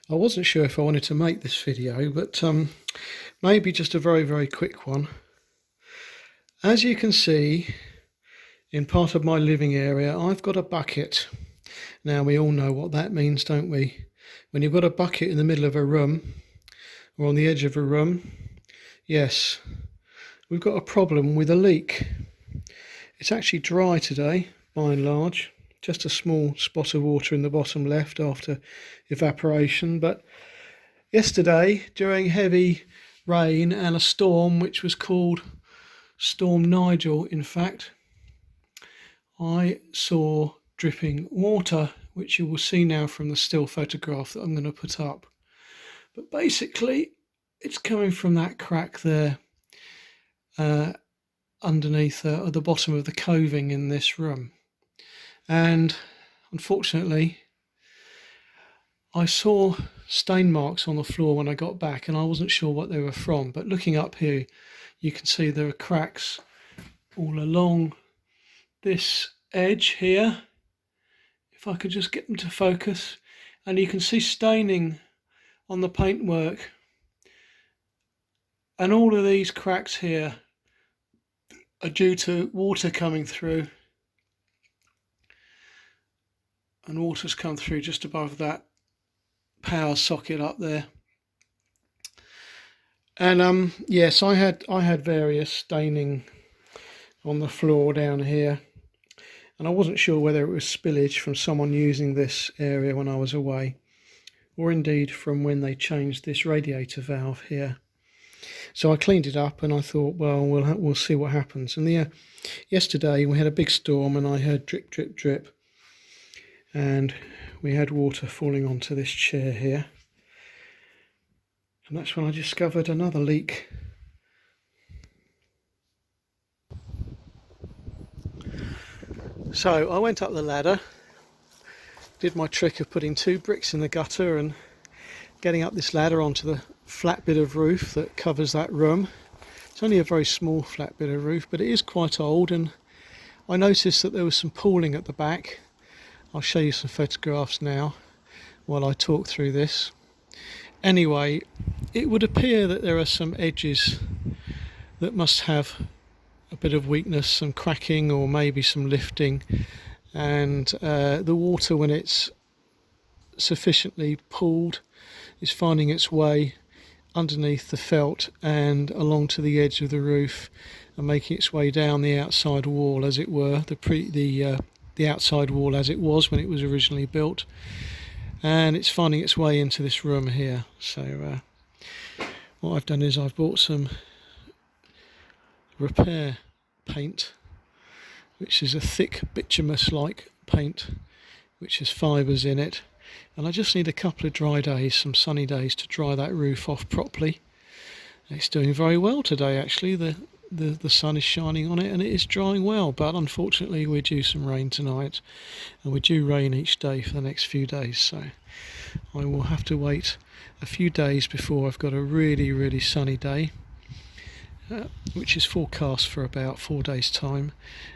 I wasn't sure if I wanted to make this video, but maybe just a very quick one. As you can see, in part of my living area, I've got a bucket. Now, we all know what that means, don't we? When you've got a bucket in the middle of a room or on the edge of a room, yes, we've got a problem with a leak. It's actually dry today, by and large. Just a small spot of water in the bottom left after evaporation. But yesterday, during heavy rain and a storm, which was called Storm Nigel, in fact, I saw dripping water, which you will see now from the still photograph that I'm going to put up. But basically, it's coming from that crack there underneath at the bottom of the coving in this room. And unfortunately, I saw stain marks on the floor when I got back, and I wasn't sure what they were from. But looking up here, you can see there are cracks all along this edge here. If I could just get them to focus, and you can see staining on the paintwork. And all of these cracks here are due to water coming through. And water's come through just above that power socket up there. And yes, I had various staining on the floor down here, and I wasn't sure whether it was spillage from someone using this area when I was away, or indeed from when they changed this radiator valve here. So I cleaned it up, and I thought, well, we'll see what happens. And yesterday we had a big storm, and I heard drip, drip, drip. And we had water falling onto this chair here. And that's when I discovered another leak. So I went up the ladder, did my trick of putting 2 bricks in the gutter and getting up this ladder onto the flat bit of roof that covers that room. It's only a very small flat bit of roof, but it is quite old, and I noticed that there was some pooling at the back. I'll show you some photographs now while I talk through this. Anyway, it would appear that there are some edges that must have a bit of weakness, some cracking or maybe some lifting, and the water, when it's sufficiently pooled, is finding its way underneath the felt and along to the edge of the roof and making its way down the outside wall, as it were, the outside wall as it was when it was originally built, and it's finding its way into this room here. So what I've done is I've bought some repair paint, which is a thick bituminous like paint which has fibres in it, and I just need a couple of dry days, some sunny days, to dry that roof off properly. It's doing very well today, actually. The sun is shining on it and it is drying well, but unfortunately we're due some rain tonight, and we're due rain each day for the next few days, so I will have to wait a few days before I've got a really sunny day, which is forecast for about 4 days time,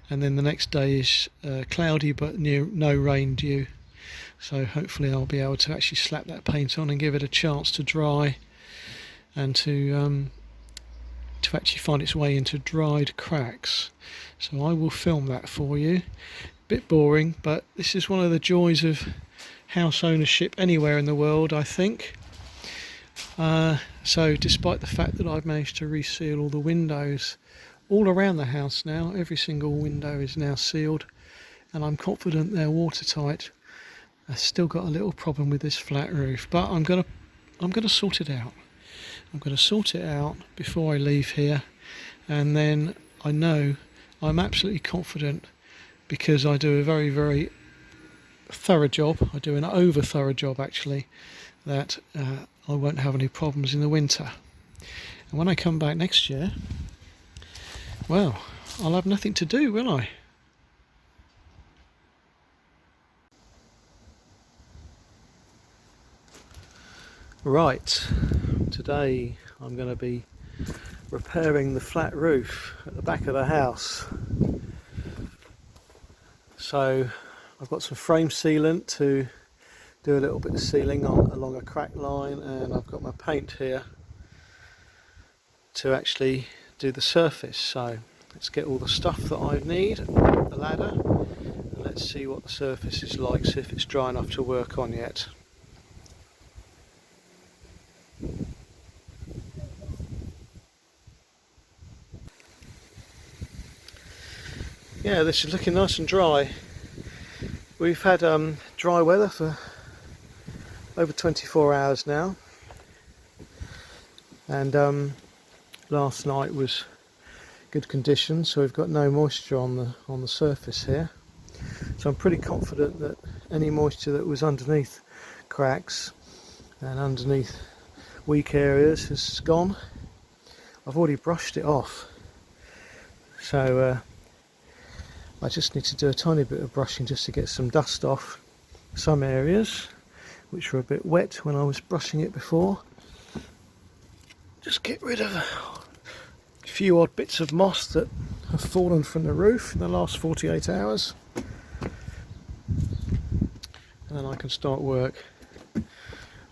and then the next day is cloudy but no rain due. So hopefully I'll be able to actually slap that paint on and give it a chance to dry and to actually find its way into dried cracks. So I will film that for you. Bit boring, but this is one of the joys of house ownership anywhere in the world, I think. So despite the fact that I've managed to reseal all the windows all around the house now, every single window is now sealed, and I'm confident they're watertight, I've still got a little problem with this flat roof, but I'm gonna sort it out. I'm going to sort it out before I leave here, and then I know, I'm absolutely confident, because I do a very thorough job, I do an over thorough job actually, that I won't have any problems in the winter. And when I come back next year, well, I'll have nothing to do, will I? Right, today I'm going to be repairing the flat roof at the back of the house. So I've got some frame sealant to do a little bit of sealing along a crack line, and I've got my paint here to actually do the surface. So let's get all the stuff that I need, the ladder, and let's see what the surface is like, see if it's dry enough to work on yet. Yeah, this is looking nice and dry. We've had dry weather for over 24 hours now, and last night was good conditions, so we've got no moisture on the surface here. So I'm pretty confident that any moisture that was underneath cracks and underneath weak areas has gone. I've already brushed it off, so I just need to do a tiny bit of brushing just to get some dust off some areas which were a bit wet when I was brushing it before. Just get rid of a few odd bits of moss that have fallen from the roof in the last 48 hours, and then I can start work.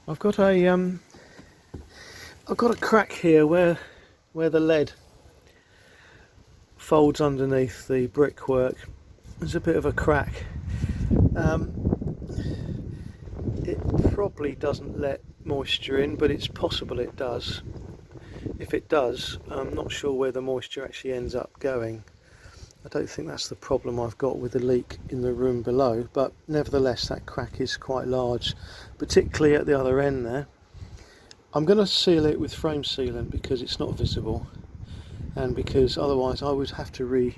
I've got a crack here where the lead folds underneath the brickwork. There's a bit of a crack. It probably doesn't let moisture in, but it's possible it does. If it does, I'm not sure where the moisture actually ends up going. I don't think that's the problem I've got with the leak in the room below, but nevertheless that crack is quite large, particularly at the other end there. I'm going to seal it with frame sealant because it's not visible, and because otherwise I would have to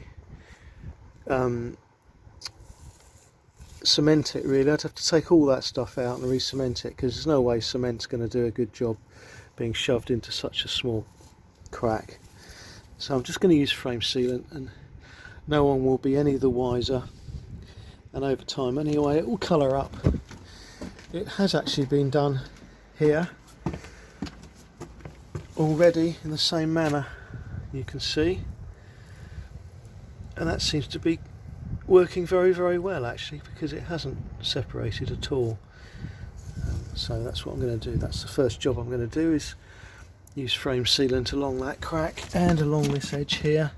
cement it really. I'd have to take all that stuff out and re-cement it, because there's no way cement's going to do a good job being shoved into such a small crack. So I'm just going to use frame sealant, and no one will be any the wiser, and over time anyway it will colour up. It has actually been done here already in the same manner, you can see, and that seems to be working very, very well actually, because it hasn't separated at all. So that's what I'm going to do. That's the first job I'm going to do, is use frame sealant along that crack and along this edge here,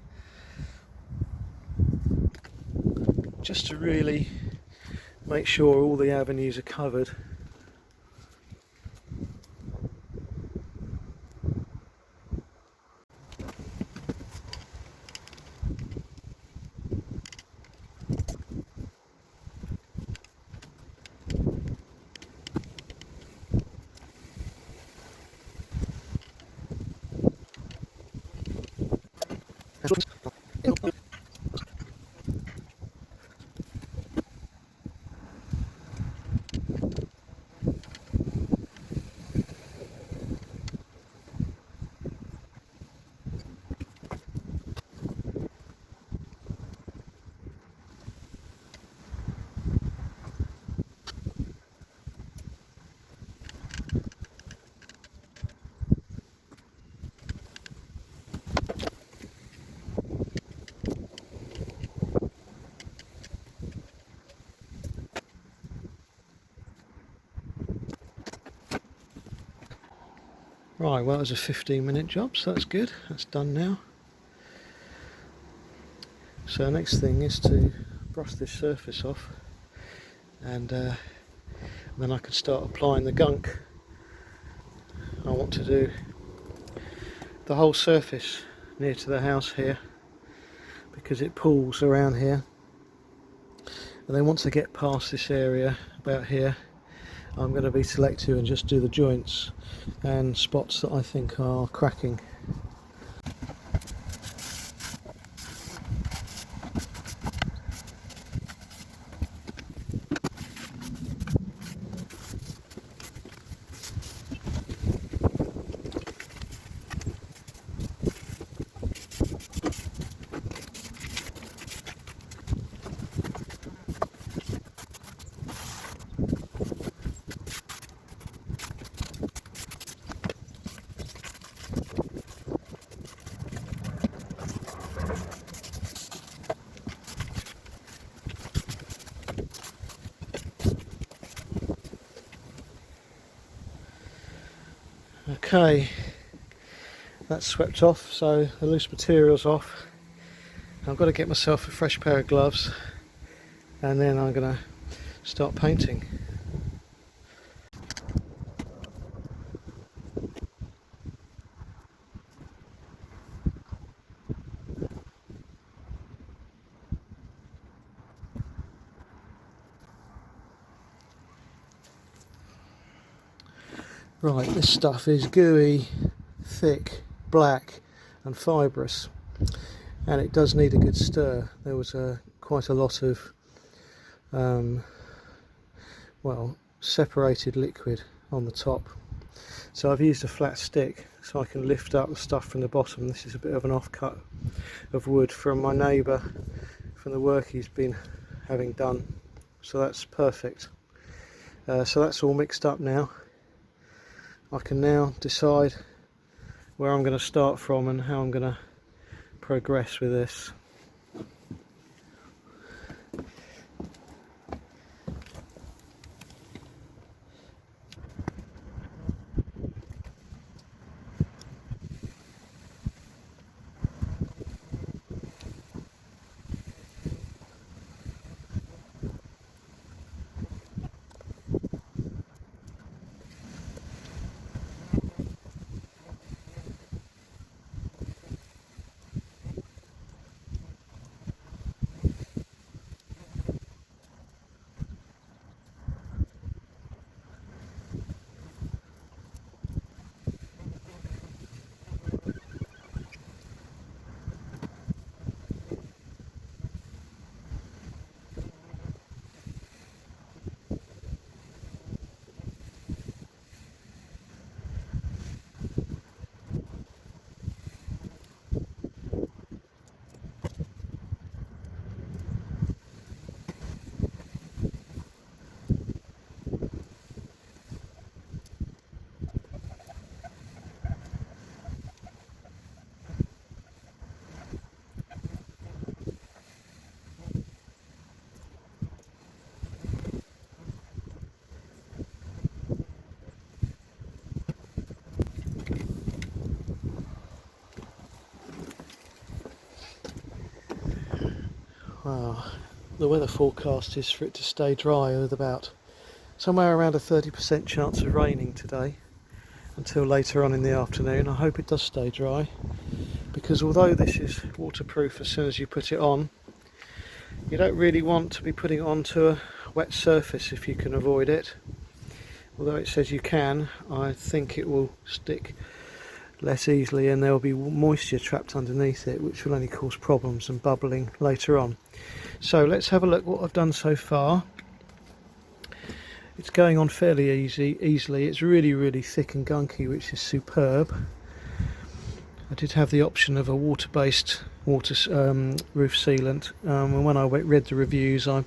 just to really make sure all the avenues are covered. Right, well, it was a 15-minute job, so that's good. That's done now. So the next thing is to brush this surface off, and then I can start applying the gunk. I want to do the whole surface near to the house here, because it pools around here, and then once I get past this area about here, I'm going to be selective and just do the joints and spots that I think are cracking. Okay, that's swept off, so the loose material's off. I've got to get myself a fresh pair of gloves and then I'm going to start painting. Right, this stuff is gooey, thick, black and fibrous, and it does need a good stir. There was quite a lot of separated liquid on the top, so I've used a flat stick so I can lift up the stuff from the bottom. This is a bit of an offcut of wood from my neighbour from the work he's been having done, so that's perfect. So that's all mixed up now. I can now decide where I'm going to start from and how I'm going to progress with this. Wow, the weather forecast is for it to stay dry with about somewhere around a 30% chance of raining today until later on in the afternoon. I hope it does stay dry, because although this is waterproof as soon as you put it on, you don't really want to be putting it onto a wet surface if you can avoid it. Although it says you can, I think it will stick less easily and there will be moisture trapped underneath it, which will only cause problems and bubbling later on. So let's have a look what I've done so far. It's going on fairly easily. It's really thick and gunky, which is superb. I did have the option of a water-based roof sealant, and when I read the reviews I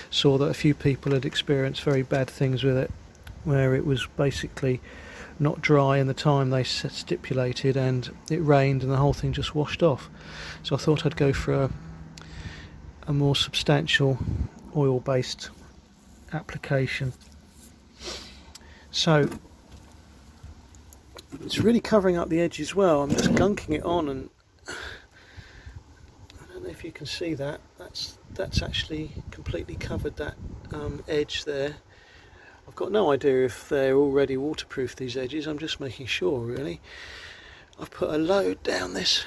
saw that a few people had experienced very bad things with it, where it was basically not dry in the time they stipulated, and it rained and the whole thing just washed off. So I thought I'd go for a more substantial oil-based application. So it's really covering up the edge as well. I'm just gunking it on, and I don't know if you can see that. That's actually completely covered that edge there. I've got no idea if they're already waterproof, these edges. I'm just making sure, really. I've put a load down this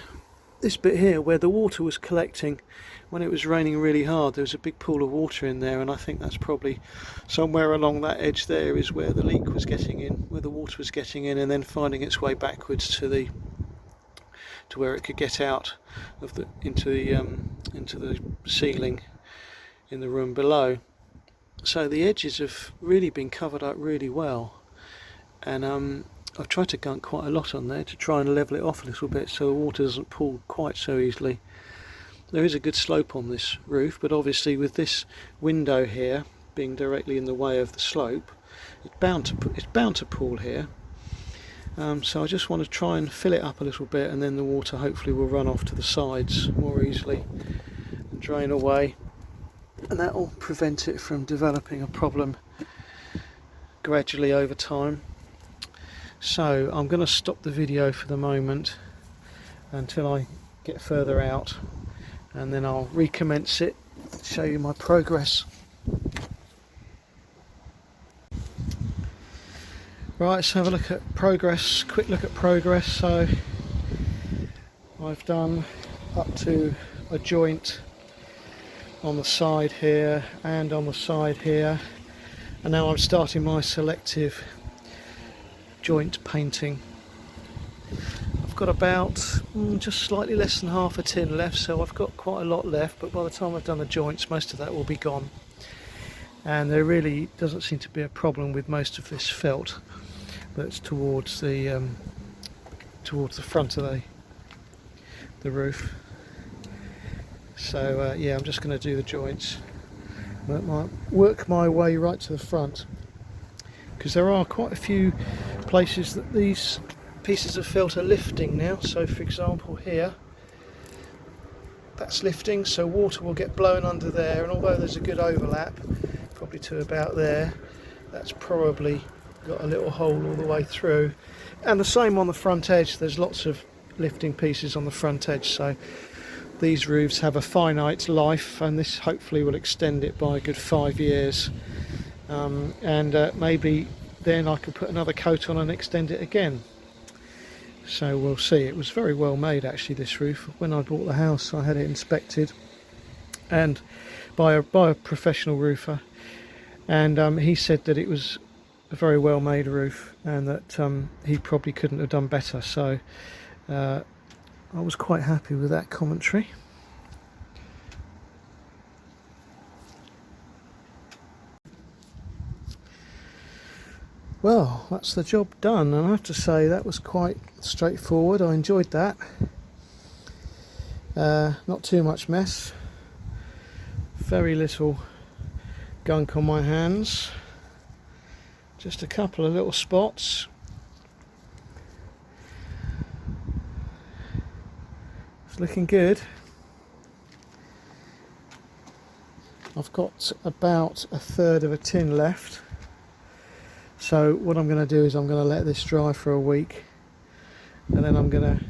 bit here where the water was collecting when it was raining really hard. There was a big pool of water in there, and I think that's probably somewhere along that edge there is where the leak was getting in, where the water was getting in and then finding its way backwards to where it could get out of into the ceiling in the room below. So the edges have really been covered up really well, and I've tried to gunk quite a lot on there to try and level it off a little bit so the water doesn't pool quite so easily. There is a good slope on this roof, but obviously with this window here being directly in the way of the slope, it's bound to pool here. So I just want to try and fill it up a little bit, and then the water hopefully will run off to the sides more easily and drain away, and that will prevent it from developing a problem gradually over time. So I'm going to stop the video for the moment until I get further out, and then I'll recommence it, show you my progress. Right, let's have a look at progress, quick look at progress. So I've done up to a joint on the side here and on the side here, and now I'm starting my selective joint painting. I've got about just slightly less than half a tin left, so I've got quite a lot left, but by the time I've done the joints, most of that will be gone. And there really doesn't seem to be a problem with most of this felt that's towards the front of the roof. So yeah, I'm just going to do the joints, work my way right to the front, because there are quite a few places that these pieces of felt are lifting now. So for example here, that's lifting, so water will get blown under there, and although there's a good overlap, probably to about there, that's probably got a little hole all the way through. And the same on the front edge, there's lots of lifting pieces on the front edge. So these roofs have a finite life, and this hopefully will extend it by a good 5 years, and maybe then I could put another coat on and extend it again. So we'll see. It was very well made actually, this roof. When I bought the house I had it inspected and by a professional roofer, and he said that it was a very well made roof, and that he probably couldn't have done better. So I was quite happy with that commentary. Well, that's the job done, and I have to say that was quite straightforward. I enjoyed that. Not too much mess, very little gunk on my hands, just a couple of little spots. It's looking good. I've got about a third of a tin left. So what I'm going to do is I'm going to let this dry for a week, and then I'm going to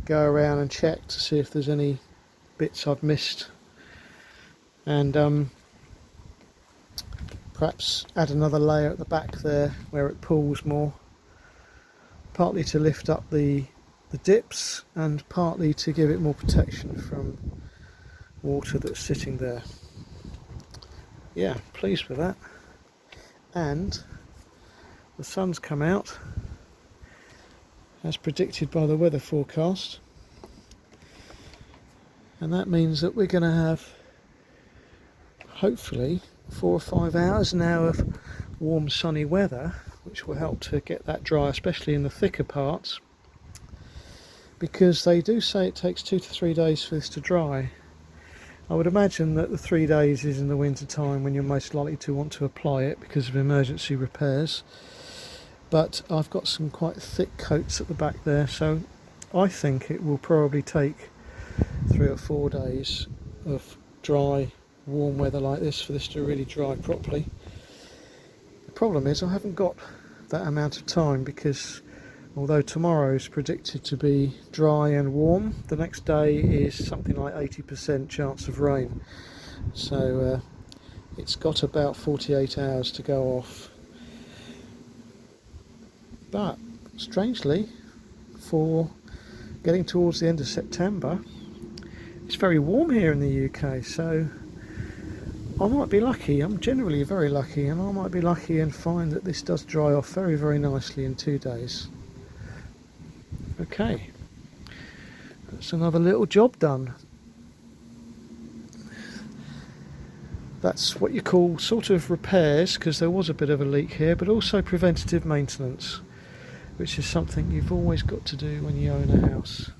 go around and check to see if there's any bits I've missed, and perhaps add another layer at the back there where it pools more, partly to lift up the dips and partly to give it more protection from water that's sitting there. Yeah, pleased with that. And the sun's come out as predicted by the weather forecast, and that means that we're going to have hopefully 4 or 5 hours now of warm sunny weather, which will help to get that dry, especially in the thicker parts, because they do say it takes 2 to 3 days for this to dry. I would imagine that the 3 days is in the winter time when you're most likely to want to apply it because of emergency repairs, but I've got some quite thick coats at the back there, so I think it will probably take 3 or 4 days of dry, warm weather like this for this to really dry properly. The problem is I haven't got that amount of time, because although tomorrow is predicted to be dry and warm, the next day is something like 80% chance of rain. So it's got about 48 hours to go off. But strangely, for getting towards the end of September, it's very warm here in the UK, so I might be lucky. I'm generally very lucky, and I might be lucky and find that this does dry off very, very nicely in 2 days. Okay, that's another little job done. That's what you call sort of repairs, because there was a bit of a leak here, but also preventative maintenance, which is something you've always got to do when you own a house.